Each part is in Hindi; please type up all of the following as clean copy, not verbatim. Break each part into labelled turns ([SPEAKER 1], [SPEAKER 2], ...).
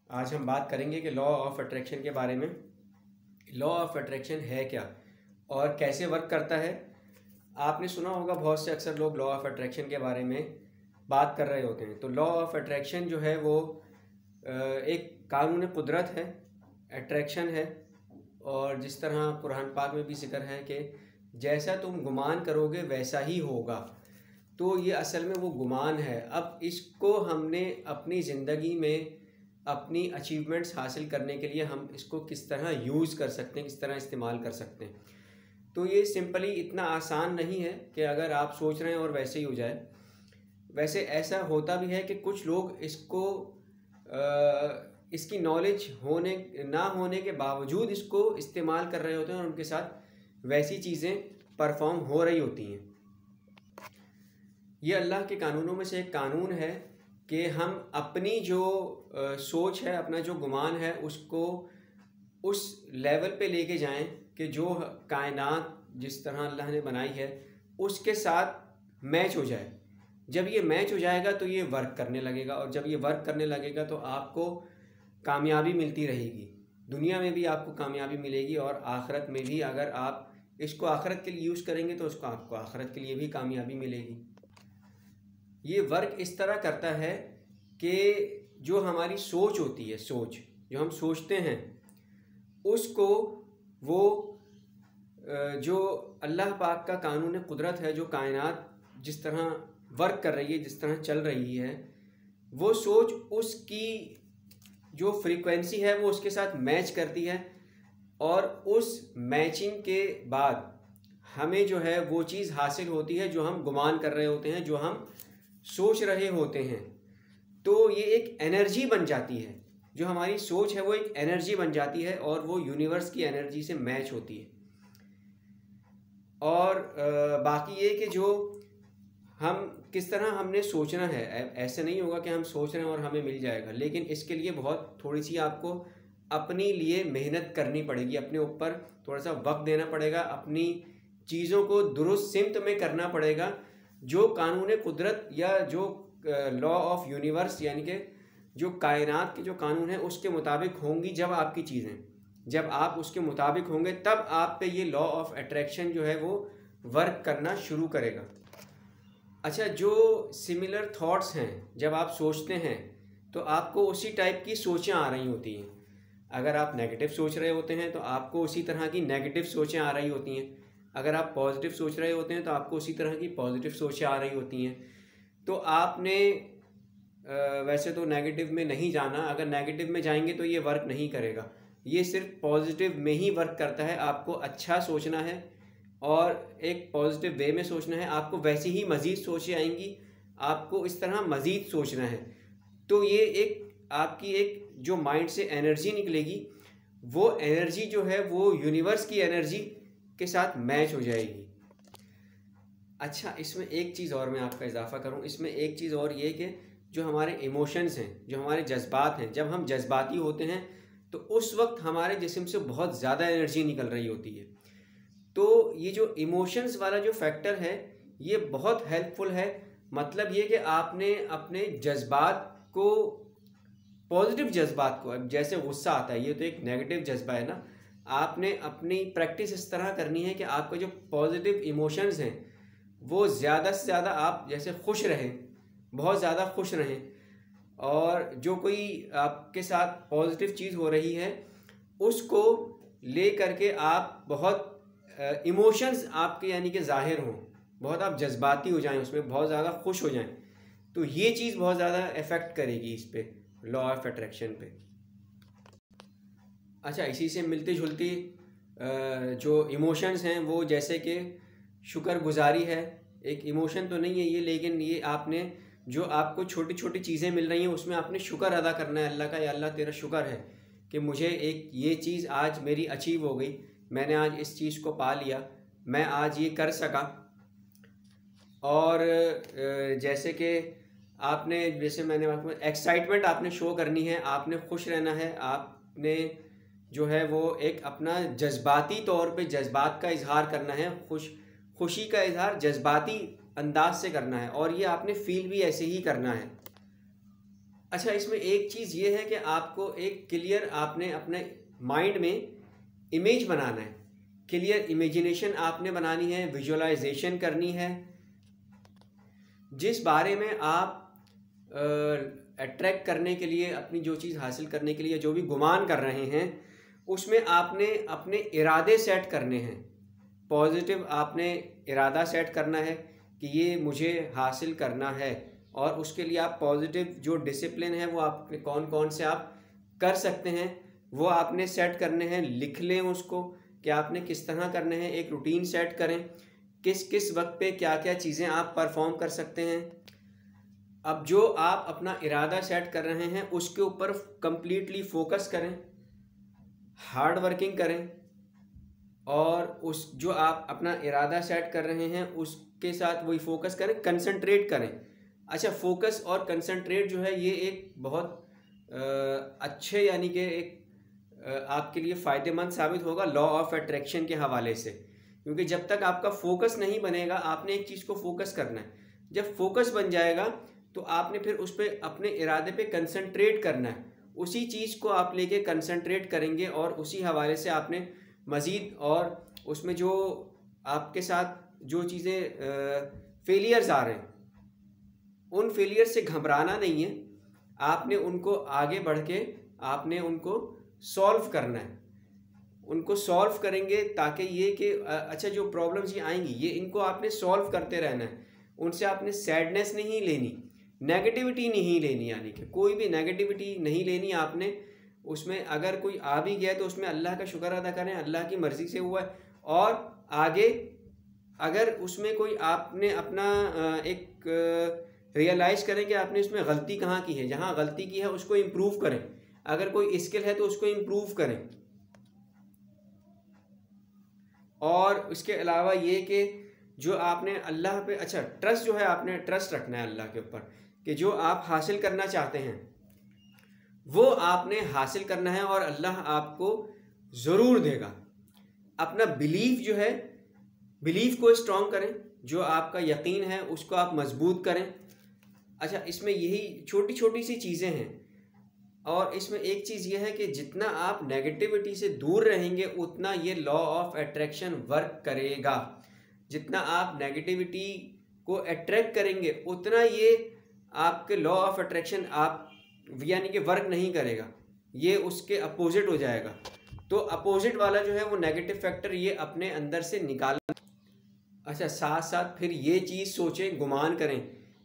[SPEAKER 1] आज हम बात करेंगे कि लॉ ऑफ अट्रैक्शन के बारे में। लॉ ऑफ अट्रैक्शन है क्या और कैसे वर्क करता है। आपने सुना होगा, बहुत से अक्सर लोग लॉ ऑफ अट्रैक्शन के बारे में बात कर रहे होते हैं। तो लॉ ऑफ अट्रैक्शन जो है वो एक कानून कुदरत है, अट्रैक्शन है। और जिस तरह कुरान पाक में भी जिक्र है कि जैसा तुम गुमान करोगे वैसा ही होगा, तो ये असल में वो गुमान है। अब इसको हमने अपनी ज़िंदगी में अपनी अचीवमेंट्स हासिल करने के लिए हम इसको किस तरह यूज़ कर सकते हैं, किस तरह इस्तेमाल कर सकते हैं। तो ये सिंपली इतना आसान नहीं है कि अगर आप सोच रहे हैं और वैसे ही हो जाए। वैसे ऐसा होता भी है कि कुछ लोग इसको इसकी नॉलेज होने ना होने के बावजूद इसको इस्तेमाल कर रहे होते हैं और उनके साथ वैसी चीज़ें परफॉर्म हो रही होती हैं। ये अल्लाह के कानूनों में से एक कानून है कि हम अपनी जो सोच है, अपना जो गुमान है, उसको उस लेवल पे लेके जाएं कि जो कायनात जिस तरह अल्लाह ने बनाई है उसके साथ मैच हो जाए। जब ये मैच हो जाएगा तो ये वर्क करने लगेगा, और जब ये वर्क करने लगेगा तो आपको कामयाबी मिलती रहेगी। दुनिया में भी आपको कामयाबी मिलेगी और आखिरत में भी। अगर आप इसको आखिरत के लिए यूज़ करेंगे तो उसको आपको आखिरत के लिए भी कामयाबी मिलेगी। ये वर्क इस तरह करता है कि जो हमारी सोच होती है, सोच जो हम सोचते हैं उसको वो जो अल्लाह पाक का कानून कुदरत है, जो कायनात जिस तरह वर्क कर रही है, जिस तरह चल रही है, वो सोच उसकी जो फ्रीक्वेंसी है वो उसके साथ मैच करती है। और उस मैचिंग के बाद हमें जो है वो चीज़ हासिल होती है जो हम गुमान कर रहे होते हैं, जो हम सोच रहे होते हैं। तो ये एक एनर्जी बन जाती है, जो हमारी सोच है वो एक एनर्जी बन जाती है और वो यूनिवर्स की एनर्जी से मैच होती है। और बाकी ये कि जो हम किस तरह हमने सोचना है, ऐसे नहीं होगा कि हम सोच रहे हैं और हमें मिल जाएगा। लेकिन इसके लिए बहुत थोड़ी सी आपको अपने लिए मेहनत करनी पड़ेगी, अपने ऊपर थोड़ा सा वक्त देना पड़ेगा, अपनी चीज़ों को दुरुस्त सिमत में करना पड़ेगा। जो कानून कुदरत या जो लॉ ऑफ यूनिवर्स यानी कि जो कायनात के जो कानून है उसके मुताबिक होंगी जब आपकी चीज़ें, जब आप उसके मुताबिक होंगे तब आप पे ये लॉ ऑफ अट्रैक्शन जो है वो वर्क करना शुरू करेगा। अच्छा, जो सिमिलर थॉट्स हैं, जब आप सोचते हैं तो आपको उसी टाइप की सोचें आ रही होती हैं। अगर आप नेगेटिव सोच रहे होते हैं तो आपको उसी तरह की नेगेटिव सोचें आ रही होती हैं। अगर आप पॉजिटिव सोच रहे होते हैं तो आपको उसी तरह की पॉजिटिव सोचें आ रही होती हैं। तो आपने वैसे तो नेगेटिव में नहीं जाना। अगर नेगेटिव में जाएंगे तो ये वर्क नहीं करेगा। ये सिर्फ पॉजिटिव में ही वर्क करता है। आपको अच्छा सोचना है और एक पॉजिटिव वे में सोचना है। आपको वैसी ही मज़ीद सोचें आएंगी, आपको इस तरह मज़ीद सोचना है। तो ये एक आपकी एक जो माइंड से एनर्जी निकलेगी, वो एनर्जी जो है वो यूनिवर्स की एनर्जी के साथ मैच हो जाएगी। अच्छा, इसमें एक चीज़ और मैं आपका इजाफा करूं। इसमें एक चीज़ और ये कि जो हमारे इमोशंस हैं, जो हमारे जज्बात हैं, जब हम जज्बाती होते हैं तो उस वक्त हमारे जिस्म से बहुत ज़्यादा एनर्जी निकल रही होती है। तो ये जो इमोशंस वाला जो फैक्टर है ये बहुत हेल्पफुल है। मतलब ये कि आपने अपने जज्बात को, पॉजिटिव जज्बात को, अब जैसे गुस्सा आता है ये तो एक नेगेटिव जज्बा है ना, आपने अपनी प्रैक्टिस इस तरह करनी है कि आपके जो पॉजिटिव इमोशंस हैं वो ज़्यादा से ज़्यादा आप जैसे खुश रहें, बहुत ज़्यादा खुश रहें। और जो कोई आपके साथ पॉजिटिव चीज़ हो रही है उसको ले करके आप बहुत इमोशंस आपके यानी कि ज़ाहिर हों, बहुत आप जज्बाती हो जाएं, उसमें बहुत ज़्यादा खुश हो जाएं, तो ये चीज़ बहुत ज़्यादा इफ़ेक्ट करेगी इस पे, लॉ ऑफ अट्रैक्शन पे। अच्छा, इसी से मिलती जुलती जो इमोशंस हैं वो जैसे कि शुक्रगुजारी है। एक इमोशन तो नहीं है ये, लेकिन ये आपने जो आपको छोटी छोटी चीज़ें मिल रही हैं उसमें आपने शुक्र अदा करना है अल्लाह का। या अल्लाह तेरा शुक्र है कि मुझे एक ये चीज़ आज मेरी अचीव हो गई, मैंने आज इस चीज़ को पा लिया, मैं आज ये कर सका। और जैसे कि आपने, जैसे मैंने आपको एक्साइटमेंट आपने शो करनी है, आपने खुश रहना है, आपने जो है वो एक अपना जज्बाती तौर पे जज्बात का इजहार करना है, खुशी का इजहार जज्बाती अंदाज से करना है, और ये आपने फील भी ऐसे ही करना है। अच्छा, इसमें एक चीज़ ये है कि आपको एक क्लियर आपने अपने माइंड में इमेज बनाना है, क्लियर इमेजिनेशन आपने बनानी है, विजुअलाइजेशन करनी है। जिस बारे में आप अट्रैक्ट करने के लिए, अपनी जो चीज़ हासिल करने के लिए जो भी गुमान कर रहे हैं, उसमें आपने अपने इरादे सेट करने हैं। पॉजिटिव आपने इरादा सेट करना है कि ये मुझे हासिल करना है, और उसके लिए आप पॉजिटिव जो डिसिप्लिन है वो आपने कौन कौन से आप कर सकते हैं वो आपने सेट करने हैं। लिख लें उसको कि आपने किस तरह करने हैं, एक रूटीन सेट करें, किस किस वक्त पे क्या क्या चीज़ें आप परफॉर्म कर सकते हैं। अब जो आप अपना इरादा सेट कर रहे हैं उसके ऊपर कंप्लीटली फोकस करें, हार्ड वर्किंग करें, और उस जो आप अपना इरादा सेट कर रहे हैं उसके साथ वही फोकस करें, कंसंट्रेट करें। अच्छा, फोकस और कंसंट्रेट जो है ये एक बहुत अच्छे, यानी कि एक आपके लिए फ़ायदेमंद साबित होगा लॉ ऑफ अट्रैक्शन के हवाले से, क्योंकि जब तक आपका फोकस नहीं बनेगा, आपने एक चीज़ को फोकस करना है। जब फोकस बन जाएगा तो आपने फिर उस पर अपने इरादे पे कंसंट्रेट करना है, उसी चीज़ को आप लेके कंसंट्रेट करेंगे, और उसी हवाले से आपने मज़ीद, और उसमें जो आपके साथ जो चीज़ें फेलियर्स आ रहे हैं उन फेलियर से घबराना नहीं है, आपने उनको आगे बढ़ के आपने उनको सॉल्व करना है। उनको सॉल्व करेंगे ताकि ये कि अच्छा जो प्रॉब्लम्स ये आएंगी ये इनको आपने सॉल्व करते रहना है। उनसे आपने सैडनेस नहीं लेनी, नेगेटिविटी नहीं लेनी, यानी कि कोई भी नेगेटिविटी नहीं लेनी आपने। उसमें अगर कोई आ भी गया तो उसमें अल्लाह का शुक्र अदा करें, अल्लाह की मर्ज़ी से हुआ है। और आगे अगर उसमें कोई आपने अपना एक रियलाइज़ करें कि आपने इसमें गलती कहाँ की है, जहाँ गलती की है उसको इम्प्रूव करें। अगर कोई स्किल है तो उसको इम्प्रूव करें। और उसके अलावा ये कि जो आपने अल्लाह पे, अच्छा ट्रस्ट जो है, आपने ट्रस्ट रखना है अल्लाह के ऊपर कि जो आप हासिल करना चाहते हैं वो आपने हासिल करना है, और अल्लाह आपको ज़रूर देगा। अपना बिलीफ जो है, बिलीफ को स्ट्रॉन्ग करें, जो आपका यकीन है उसको आप मजबूत करें। अच्छा, इसमें यही छोटी छोटी सी चीज़ें हैं, और इसमें एक चीज़ ये है कि जितना आप नेगेटिविटी से दूर रहेंगे उतना ये लॉ ऑफ अट्रैक्शन वर्क करेगा। जितना आप नेगेटिविटी को अट्रैक्ट करेंगे उतना ये आपके लॉ ऑफ अट्रैक्शन आप यानी कि वर्क नहीं करेगा, ये उसके अपोजिट हो जाएगा। तो अपोजिट वाला जो है वो नेगेटिव फैक्टर ये अपने अंदर से निकालना। अच्छा, साथ साथ फिर ये चीज़ सोचें, गुमान करें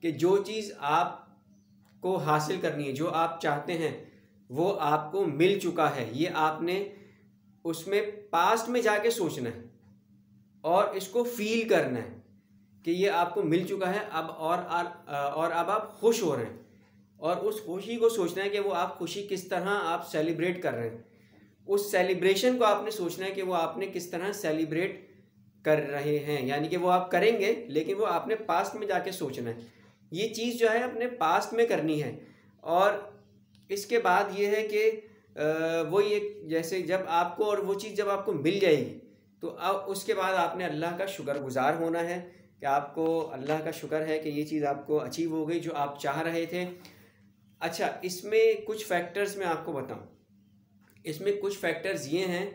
[SPEAKER 1] कि जो चीज़ आपको हासिल करनी है, जो आप चाहते हैं वो आपको मिल चुका है। ये आपने उसमें पास्ट में जाके सोचना है और इसको फील करना है कि ये आपको मिल चुका है अब, और अब आप खुश हो रहे हैं, और उस खुशी को सोचना है कि वो आप खुशी किस तरह आप सेलिब्रेट कर रहे हैं। उस सेलिब्रेशन को आपने सोचना है कि वो आपने किस तरह सेलिब्रेट कर रहे हैं, यानी कि वो आप करेंगे लेकिन वो आपने पास्ट में जाके सोचना है। ये चीज़ जो है अपने पास्ट में करनी है। और इसके बाद ये है कि वो ये जैसे जब आपको, और वो चीज़ जब आपको मिल जाएगी तो अब उसके बाद आपने अल्लाह का शुक्रगुजार होना है कि आपको अल्लाह का शुक्र है कि ये चीज़ आपको अचीव हो गई जो आप चाह रहे थे। अच्छा, इसमें कुछ फैक्टर्स मैं आपको बताऊं, इसमें कुछ फैक्टर्स ये हैं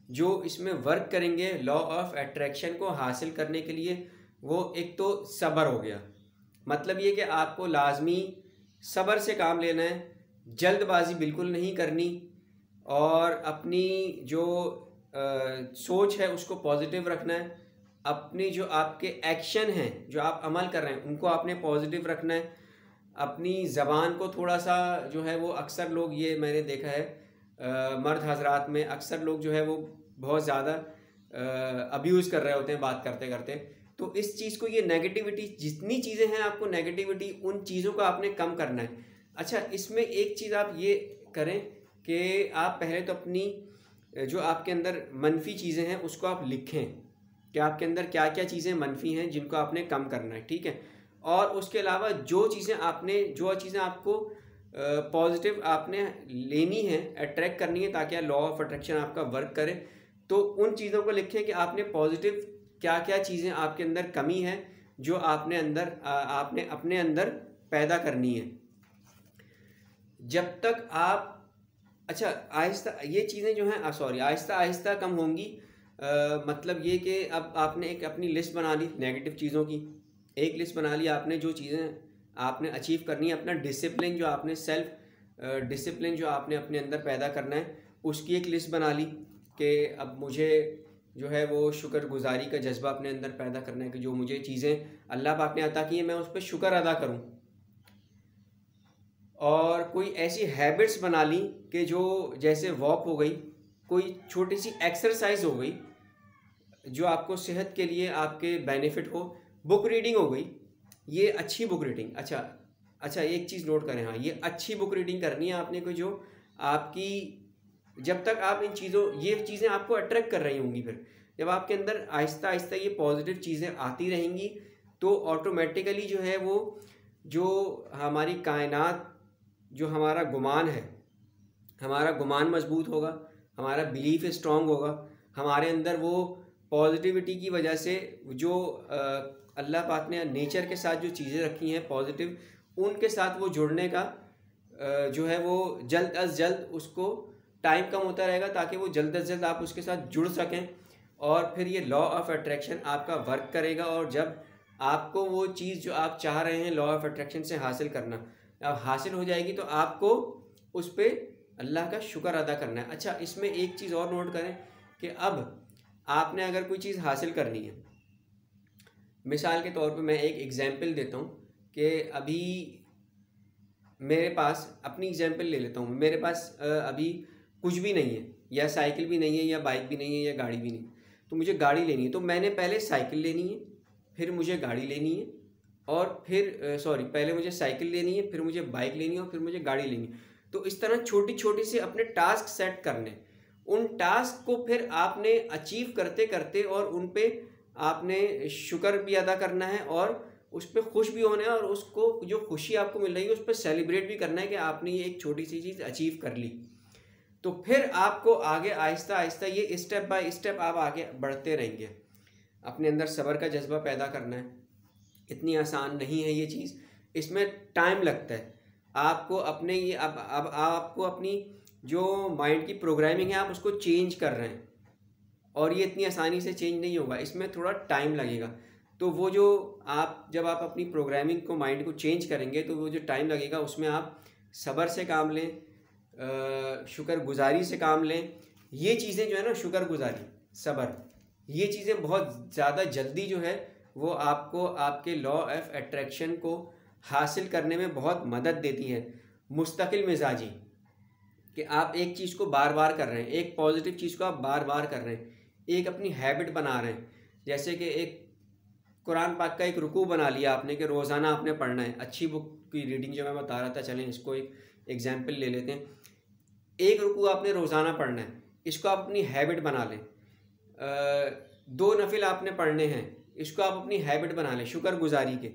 [SPEAKER 1] जो इसमें वर्क करेंगे लॉ ऑफ अट्रैक्शन को हासिल करने के लिए। वो एक तो सब्र हो गया, मतलब ये कि आपको लाजमी सब्र से काम लेना है, जल्दबाजी बिल्कुल नहीं करनी, और अपनी जो सोच है उसको पॉजिटिव रखना है। अपनी जो आपके एक्शन हैं, जो आप अमल कर रहे हैं उनको आपने पॉजिटिव रखना है। अपनी ज़बान को थोड़ा सा जो है वो, अक्सर लोग, ये मैंने देखा है मर्द हजरात में अक्सर लोग जो है वो बहुत ज़्यादा अब्यूज़ कर रहे होते हैं बात करते करते। तो इस चीज़ को, ये नेगेटिविटी, जितनी चीज़ें हैं आपको नेगेटिविटी, उन चीज़ों को आपने कम करना है। अच्छा, इसमें एक चीज़ आप ये करें कि आप पहले तो अपनी जो आपके अंदर मनफी चीज़ें हैं उसको आप लिखें कि आपके अंदर क्या क्या चीज़ें मनफी हैं जिनको आपने कम करना है, ठीक है। और उसके अलावा जो चीज़ें आपको पॉजिटिव आपने लेनी है, अट्रैक्ट करनी है ताकि लॉ ऑफ अट्रैक्शन आपका वर्क करे, तो उन चीज़ों को लिखें कि आपने पॉजिटिव क्या क्या चीज़ें आपके अंदर कमी है जो आपने अपने अंदर पैदा करनी है। जब तक आप अच्छा आहिस्ता ये चीज़ें जो हैं सॉरी आहिस्ता आहिस्ता कम होंगी। मतलब ये कि अब आपने एक अपनी लिस्ट बना ली नेगेटिव चीज़ों की, एक लिस्ट बना ली आपने जो चीज़ें आपने अचीव करनी है, अपना डिसिप्लिन जो आपने सेल्फ डिसिप्लिन जो आपने अपने अंदर पैदा करना है उसकी एक लिस्ट बना ली कि अब मुझे जो है वो शुक्रगुजारी का जज्बा अपने अंदर पैदा करना है कि जो मुझे चीज़ें अल्लाह पाक ने अता की हैं मैं उस पर शुक्र अदा करूं। और कोई ऐसी हैबिट्स बना ली कि जो जैसे वॉक हो गई, कोई छोटी सी एक्सरसाइज हो गई जो आपको सेहत के लिए आपके बेनिफिट हो, बुक रीडिंग हो गई, ये अच्छी बुक रीडिंग। अच्छा अच्छा एक चीज़ नोट करें, हाँ ये अच्छी बुक रीडिंग करनी है आपने को जो आपकी जब तक आप इन चीज़ों ये चीज़ें आपको अट्रैक्ट कर रही होंगी, फिर जब आपके अंदर आहिस्ता आहिस्ता ये पॉजिटिव चीज़ें आती रहेंगी तो ऑटोमेटिकली जो है वो जो हमारी कायनात जो हमारा गुमान है, हमारा गुमान मजबूत होगा, हमारा बिलीफ स्ट्रांग होगा, हमारे अंदर वो पॉजिटिविटी की वजह से जो अल्लाह पाक ने नेचर के साथ जो चीज़ें रखी हैं पॉजिटिव, उनके साथ वो जुड़ने का जो है वो जल्द अज जल्द उसको टाइम कम होता रहेगा ताकि वो जल्द अज जल्द आप उसके साथ जुड़ सकें और फिर ये लॉ ऑफ अट्रैक्शन आपका वर्क करेगा। और जब आपको वो चीज़ जो आप चाह रहे हैं लॉ ऑफ अट्रैक्शन से हासिल करना अब हासिल हो जाएगी तो आपको उस पर अल्लाह का शुक्र अदा करना है। अच्छा इसमें एक चीज़ और नोट करें कि अब आपने अगर कोई चीज़ हासिल करनी है, मिसाल के तौर पे मैं एक एग्जांपल देता हूँ कि अभी मेरे पास अपनी एग्जांपल ले लेता हूँ, मेरे पास अभी कुछ भी नहीं है, या साइकिल भी नहीं है, या बाइक भी नहीं है, या गाड़ी भी नहीं, तो मुझे गाड़ी लेनी है। तो मैंने पहले साइकिल लेनी है, फिर मुझे गाड़ी लेनी है, और फिर सॉरी पहले मुझे साइकिल लेनी है, फिर मुझे बाइक लेनी है, और फिर मुझे गाड़ी लेनी है। तो इस तरह छोटी छोटी से अपने टास्क सेट करने, उन टास्क को फिर आपने अचीव करते करते और उन पे आपने शुक्र भी अदा करना है और उस पर खुश भी होना है, और उसको जो खुशी आपको मिल रही है उस पर सेलिब्रेट भी करना है कि आपने ये एक छोटी सी चीज़ अचीव कर ली। तो फिर आपको आगे आहिस्ता आहिस्ता ये स्टेप बाय स्टेप आप आगे बढ़ते रहेंगे। अपने अंदर सब्र का जज्बा पैदा करना है, इतनी आसान नहीं है ये चीज़, इसमें टाइम लगता है। आपको अपने ये अब आपको अपनी जो माइंड की प्रोग्रामिंग है आप उसको चेंज कर रहे हैं, और ये इतनी आसानी से चेंज नहीं होगा, इसमें थोड़ा टाइम लगेगा। तो वो जो आप जब आप अपनी प्रोग्रामिंग को माइंड को चेंज करेंगे तो वो जो टाइम लगेगा उसमें आप सब्र से काम लें, शुक्रगुजारी से काम लें। ये चीज़ें जो है ना, शुक्रगुजारी, सब्र, ये चीज़ें बहुत ज़्यादा जल्दी जो है वो आपको आपके लॉ ऑफ अट्रैक्शन को हासिल करने में बहुत मदद देती हैं। मुस्तकिल मिजाजी, कि आप एक चीज़ को बार बार कर रहे हैं, एक पॉजिटिव चीज़ को आप बार बार कर रहे हैं, एक अपनी हैबिट बना रहे हैं। जैसे कि एक कुरान पाक का एक रुकू बना लिया आपने कि रोज़ाना आपने पढ़ना है। अच्छी बुक की रीडिंग जो मैं बता रहा था, चलें इसको एक एग्जाम्पल ले लेते हैं। एक रुकू आपने रोज़ाना पढ़ना है, इसको आप अपनी हैबिट बना लें। 2 नफिल आपने पढ़ने हैं, इसको आप अपनी हैबिट बना लें शुक्रगुजारी के।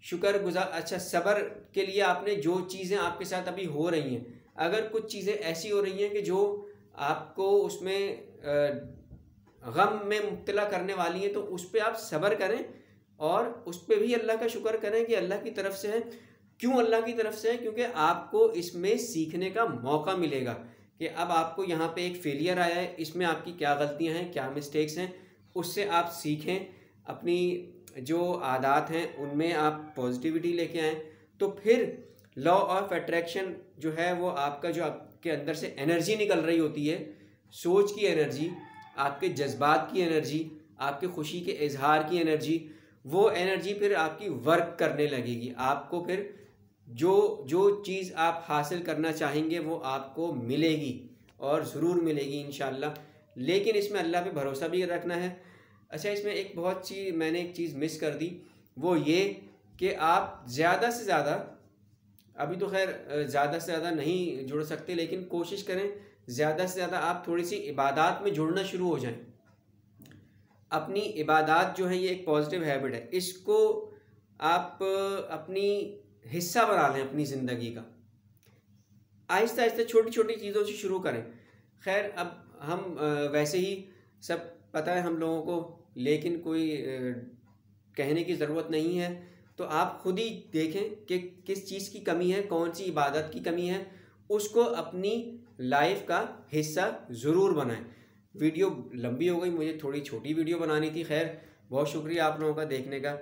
[SPEAKER 1] अच्छा सब्र के लिए आपने जो चीज़ें आपके साथ अभी हो रही हैं, अगर कुछ चीज़ें ऐसी हो रही हैं कि जो आपको उसमें गम में मुब्तला करने वाली हैं, तो उस पर आप सब्र करें और उस पर भी अल्लाह का शुक्र करें कि अल्लाह की तरफ से है। क्यों अल्लाह की तरफ से है? क्योंकि आपको इसमें सीखने का मौका मिलेगा कि अब आपको यहाँ पे एक फेलियर आया है, इसमें आपकी क्या गलतियाँ हैं, क्या मिस्टेक्स हैं, उससे आप सीखें, अपनी जो आदत हैं उनमें आप पॉजिटिविटी लेके आएँ। तो फिर लॉ ऑफ अट्रैक्शन जो है वो आपका जो आपके अंदर से एनर्जी निकल रही होती है, सोच की एनर्जी, आपके जज्बात की एनर्जी, आपके खुशी के इजहार की एनर्जी, वो एनर्जी फिर आपकी वर्क करने लगेगी। आपको फिर जो जो चीज़ आप हासिल करना चाहेंगे वो आपको मिलेगी, और ज़रूर मिलेगी इंशाल्लाह। लेकिन इसमें अल्लाह पे भरोसा भी रखना है। अच्छा इसमें एक बहुत सी मैंने एक चीज़ मिस कर दी, वो ये कि आप ज़्यादा से ज़्यादा, अभी तो खैर ज़्यादा से ज़्यादा नहीं जुड़ सकते, लेकिन कोशिश करें ज़्यादा से ज़्यादा आप थोड़ी सी इबादत में जुड़ना शुरू हो जाएं। अपनी इबादत जो है ये एक पॉजिटिव हैबिट है, इसको आप अपनी हिस्सा बना लें अपनी ज़िंदगी का। आहिस्ता आहिस्ता छोटी छोटी चीज़ों से शुरू करें। खैर अब हम वैसे ही सब पता है हम लोगों को, लेकिन कोई कहने की ज़रूरत नहीं है। तो आप खुद ही देखें कि किस चीज़ की कमी है, कौन सी इबादत की कमी है, उसको अपनी लाइफ का हिस्सा ज़रूर बनाएं। वीडियो लंबी हो गई, मुझे थोड़ी छोटी वीडियो बनानी थी। खैर, बहुत शुक्रिया आप लोगों का देखने का।